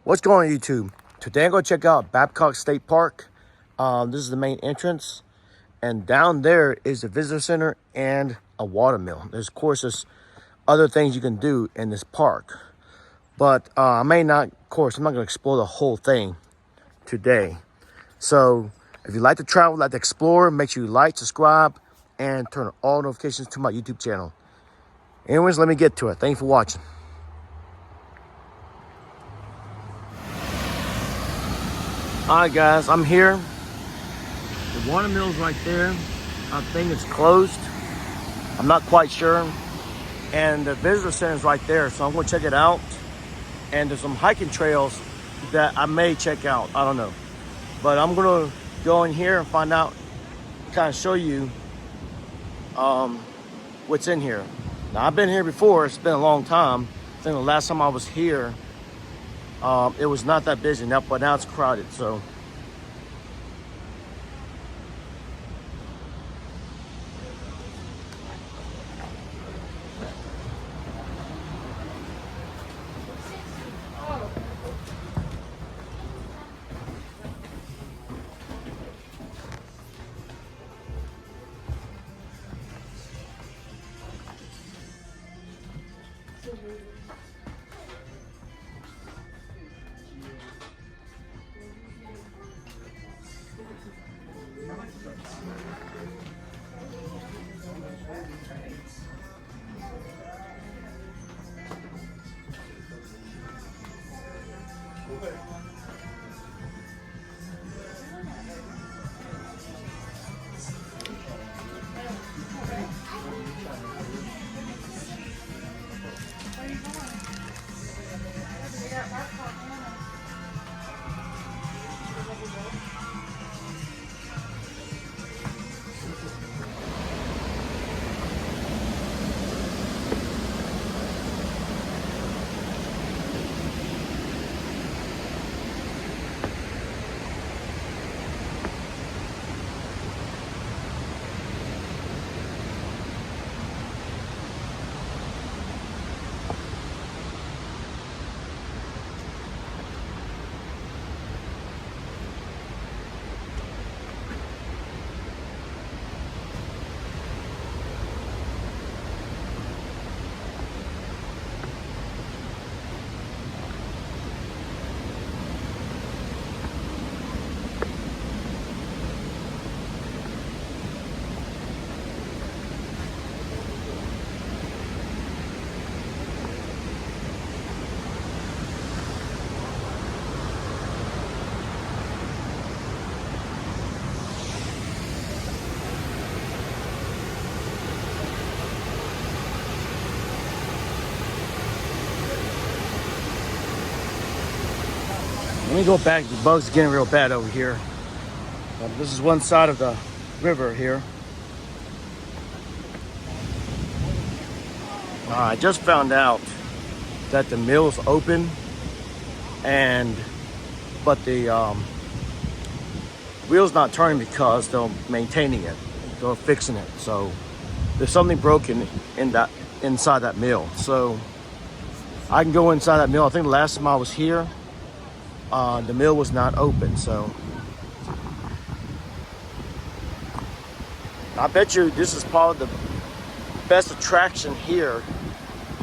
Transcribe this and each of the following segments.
What's going on, YouTube? Today I'm going to check out Babcock State Park. This is the main entrance, and down there is the visitor center and a watermill. There's, of course, there's other things you can do in this park, but I may not, of course, I'm not going to explore the whole thing today. So if you like to travel, like to explore, make sure you like, subscribe, and turn on all notifications to my YouTube channel. Anyways, let me get to it. Thank you for watching. Alright guys, I'm here. The watermill's right there. I think it's closed. I'm not quite sure. And the visitor center is right there, so I'm going to check it out. And there's some hiking trails that I may check out. I don't know. But I'm going to go in here and find out, kind of show you what's in here. Now, I've been here before. It's been a long time. I think the last time I was here, it was not that busy, but now it's crowded, so. Let me go back. The bugs are getting real bad over here. This is one side of the river here. I just found out that the mill's open, but the wheel's not turning because they're maintaining it. They're fixing it. So there's something broken inside that mill. So I can go inside that mill. I think the last time I was here, the mill was not open, so I bet you this is probably the best attraction here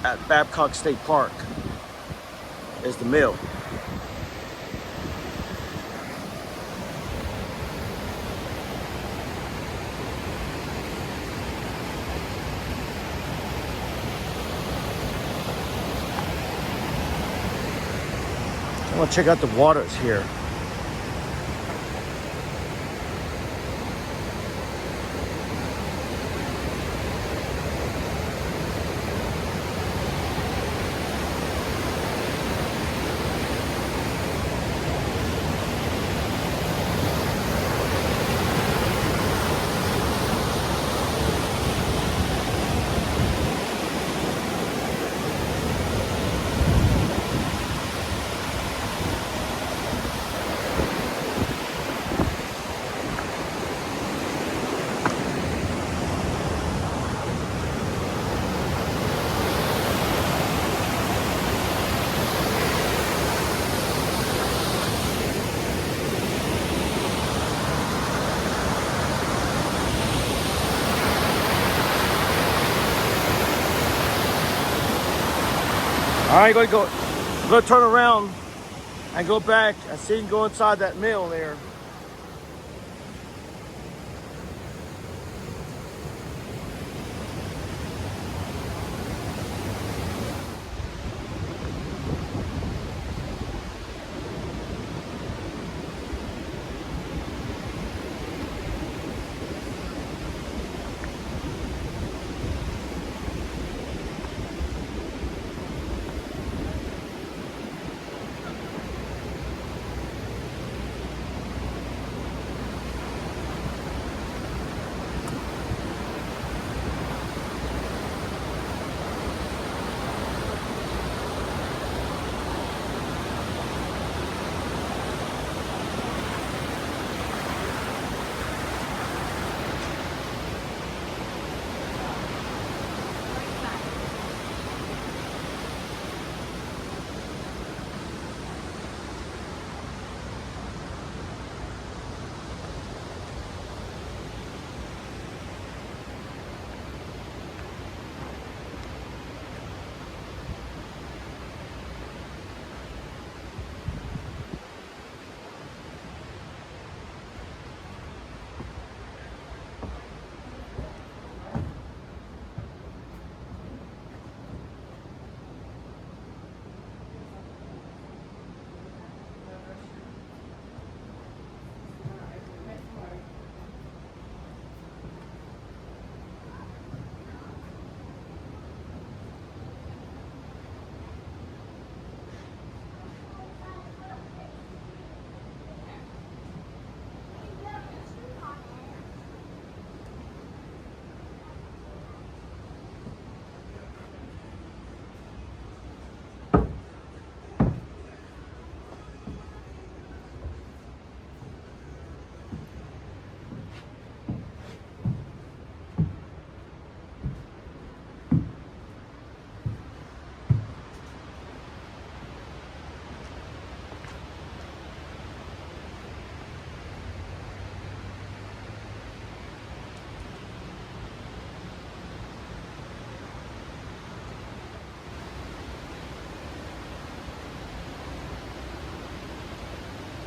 at Babcock State Park is the mill. I want to check out the waters here. right, gonna turn around and go back and see and go inside that mill there.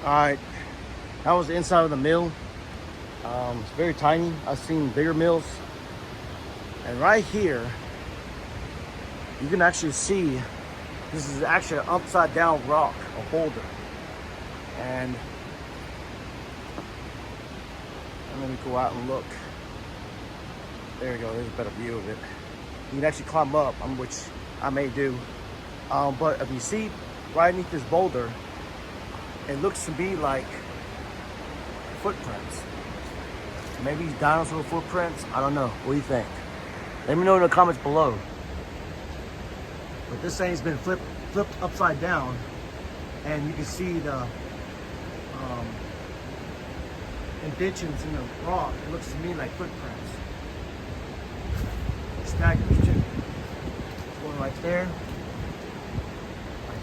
All right, that was the inside of the mill. It's very tiny. I've seen bigger mills. And right here, you can actually see this is actually an upside down rock, a boulder. And let me go out and look. There you go, there's a better view of it. You can actually climb up, which I may do. But if you see right underneath this boulder, it looks to be like footprints. Maybe dinosaur footprints. I don't know. What do you think? Let me know in the comments below. But this thing's been flipped upside down, and you can see the indentions in the rock. It looks to me like footprints. Staggers too. One right there,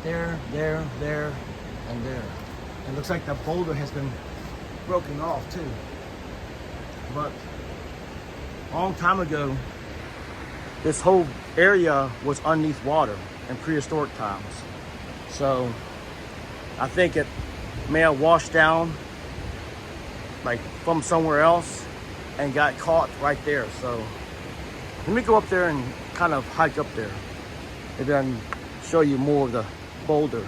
there, and there. It looks like the boulder has been broken off too. But a long time ago, this whole area was underneath water in prehistoric times. So I think it may have washed down like from somewhere else and got caught right there. So let me go up there and kind of hike up there. Maybe I can show you more of the boulder.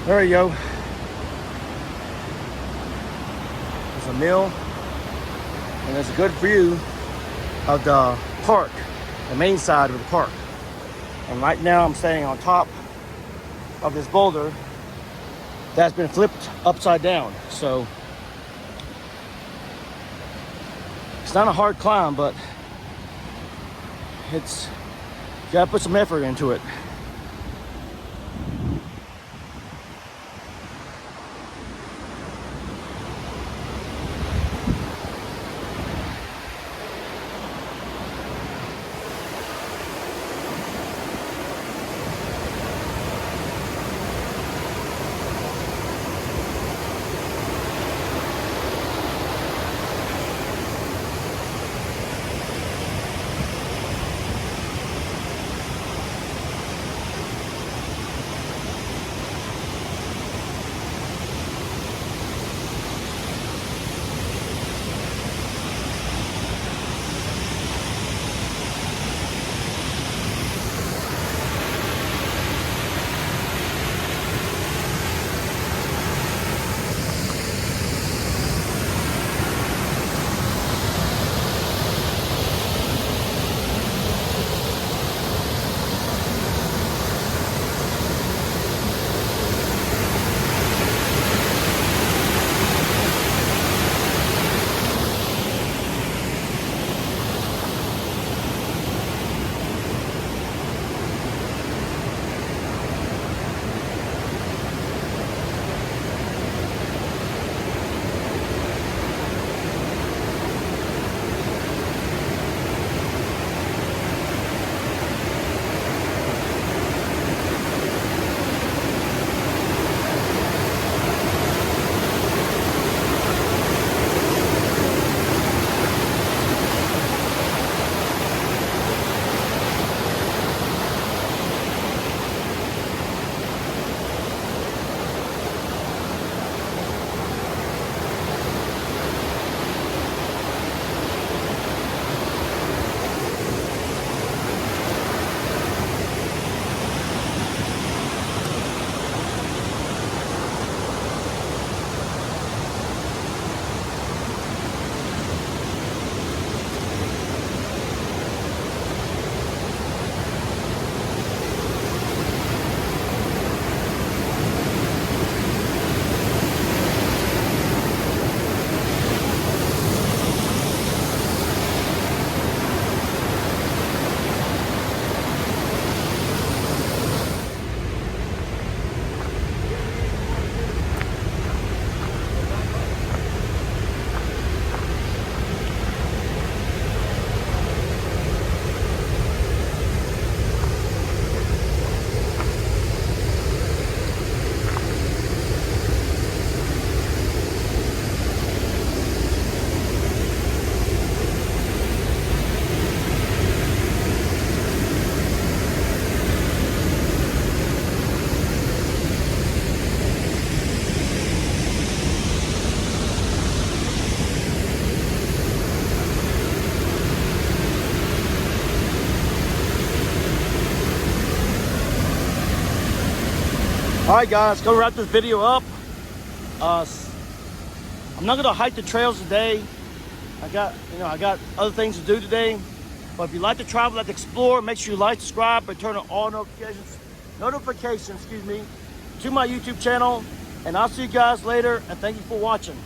There you go. There's a mill, and there's a good view of the park, the main side of the park. And right now I'm standing on top of this boulder that's been flipped upside down. So it's not a hard climb, but it's, you gotta put some effort into it. All right, guys, gonna wrap this video up. I'm not gonna hike the trails today. I got other things to do today. But if you like to travel, like to explore, make sure you like, subscribe, and turn on all notifications, to my YouTube channel. And I'll see you guys later. And thank you for watching.